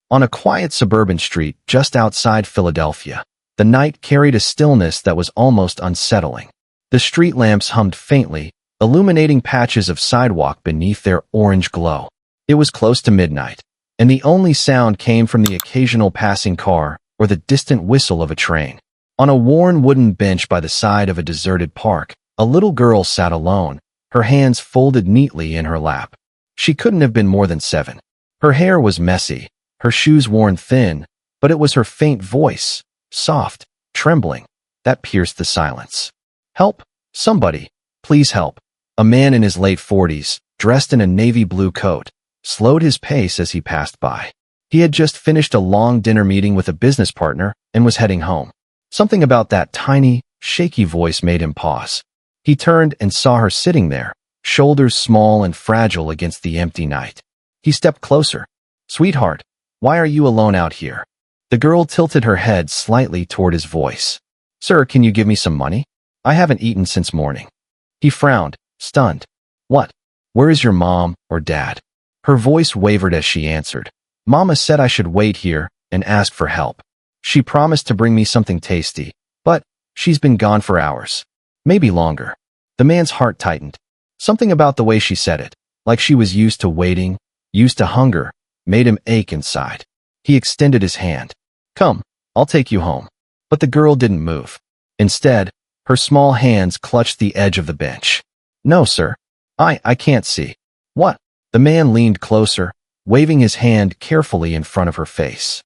On a quiet suburban street just outside Philadelphia, the night carried a stillness that was almost unsettling. The street lamps hummed faintly, illuminating patches of sidewalk beneath their orange glow. It was close to midnight, and the only sound came from the occasional passing car or the distant whistle of a train. On a worn wooden bench by the side of a deserted park, a little girl sat alone, her hands folded neatly in her lap. She couldn't have been more than 7. Her hair was messy, her shoes worn thin, but it was her faint voice, soft, trembling, that pierced the silence. "Help! Somebody! Please help!" A man in his late 40s, dressed in a navy blue coat, slowed his pace as he passed by. He had just finished a long dinner meeting with a business partner and was heading home. Something about that tiny, shaky voice made him pause. He turned and saw her sitting there, shoulders small and fragile against the empty night. He stepped closer. "Sweetheart, why are you alone out here?" The girl tilted her head slightly toward his voice. "Sir, can you give me some money? I haven't eaten since morning." He frowned, stunned. "What? Where is your mom or dad?" Her voice wavered as she answered. "Mama said I should wait here and ask for help. She promised to bring me something tasty, but she's been gone for hours. Maybe longer." The man's heart tightened. Something about the way she said it, like she was used to waiting, used to hunger, made him ache inside. He extended his hand. "Come, I'll take you home." But the girl didn't move. Instead, her small hands clutched the edge of the bench. "No, sir. I can't see." "What?" The man leaned closer, waving his hand carefully in front of her face.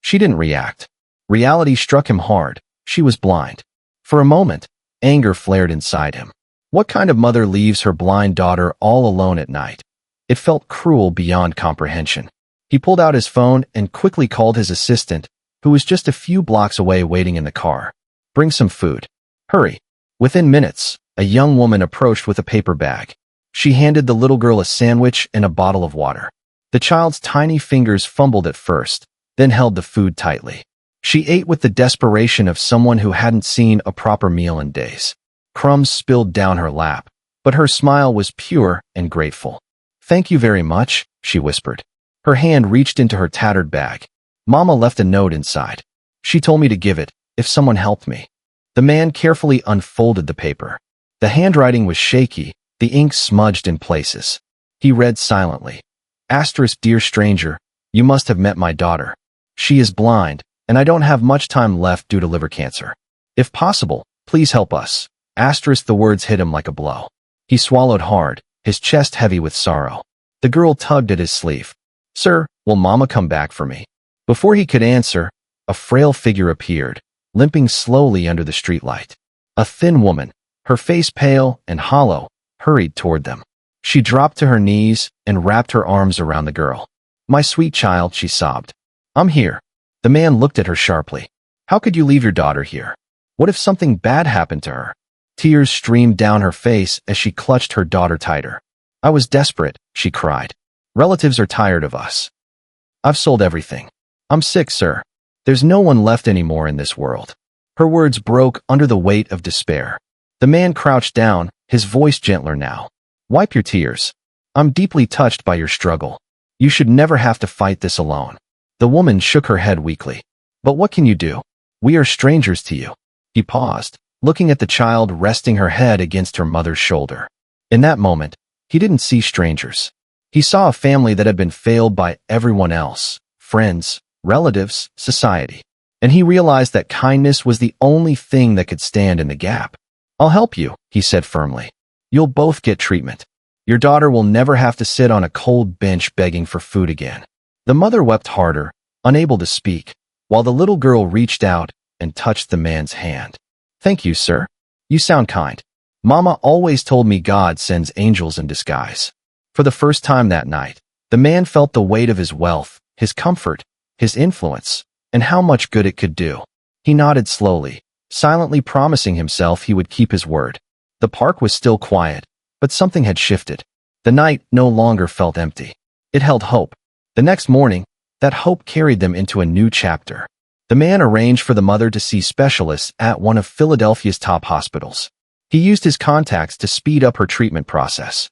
She didn't react. Reality struck him hard. She was blind. For a moment, anger flared inside him. What kind of mother leaves her blind daughter all alone at night? It felt cruel beyond comprehension. He pulled out his phone and quickly called his assistant, who was just a few blocks away waiting in the car. "Bring some food. Hurry." Within minutes, a young woman approached with a paper bag. She handed the little girl a sandwich and a bottle of water. The child's tiny fingers fumbled at first, then held the food tightly. She ate with the desperation of someone who hadn't seen a proper meal in days. Crumbs spilled down her lap, but her smile was pure and grateful. "Thank you very much," she whispered. Her hand reached into her tattered bag. "Mama left a note inside. She told me to give it, if someone helped me." The man carefully unfolded the paper. The handwriting was shaky, the ink smudged in places. He read silently. "Dear stranger, you must have met my daughter. She is blind, and I don't have much time left due to liver cancer. If possible, please help us." The words hit him like a blow. He swallowed hard, his chest heavy with sorrow. The girl tugged at his sleeve. "Sir, will Mama come back for me?" Before he could answer, a frail figure appeared, limping slowly under the streetlight. A thin woman, her face pale and hollow, hurried toward them. She dropped to her knees and wrapped her arms around the girl. "My sweet child," she sobbed. "I'm here." The man looked at her sharply. "How could you leave your daughter here? What if something bad happened to her?" Tears streamed down her face as she clutched her daughter tighter. "I was desperate," she cried. "Relatives are tired of us. I've sold everything. I'm sick, sir. There's no one left anymore in this world." Her words broke under the weight of despair. The man crouched down, his voice gentler now. "Wipe your tears. I'm deeply touched by your struggle. You should never have to fight this alone." The woman shook her head weakly. "But what can you do? We are strangers to you." He paused, looking at the child resting her head against her mother's shoulder. In that moment, he didn't see strangers. He saw a family that had been failed by everyone else, friends, relatives, society. And he realized that kindness was the only thing that could stand in the gap. "I'll help you," he said firmly. "You'll both get treatment. Your daughter will never have to sit on a cold bench begging for food again." The mother wept harder, unable to speak, while the little girl reached out and touched the man's hand. "Thank you, sir. You sound kind. Mama always told me God sends angels in disguise." For the first time that night, the man felt the weight of his wealth, his comfort, his influence, and how much good it could do. He nodded slowly, silently promising himself he would keep his word. The park was still quiet, but something had shifted. The night no longer felt empty. It held hope. The next morning, that hope carried them into a new chapter. The man arranged for the mother to see specialists at one of Philadelphia's top hospitals. He used his contacts to speed up her treatment process.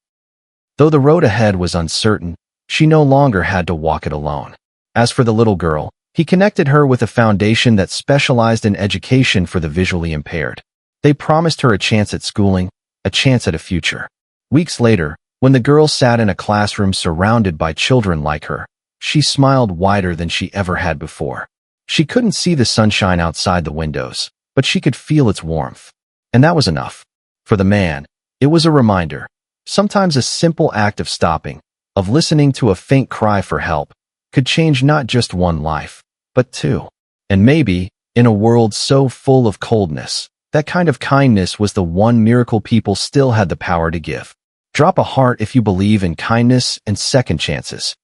Though the road ahead was uncertain, she no longer had to walk it alone. As for the little girl, he connected her with a foundation that specialized in education for the visually impaired. They promised her a chance at schooling, a chance at a future. Weeks later, when the girl sat in a classroom surrounded by children like her, she smiled wider than she ever had before. She couldn't see the sunshine outside the windows, but she could feel its warmth. And that was enough. For the man, it was a reminder. Sometimes a simple act of stopping, of listening to a faint cry for help, could change not just one life, but two. And maybe, in a world so full of coldness, that kind of kindness was the one miracle people still had the power to give. Drop a heart if you believe in kindness and second chances.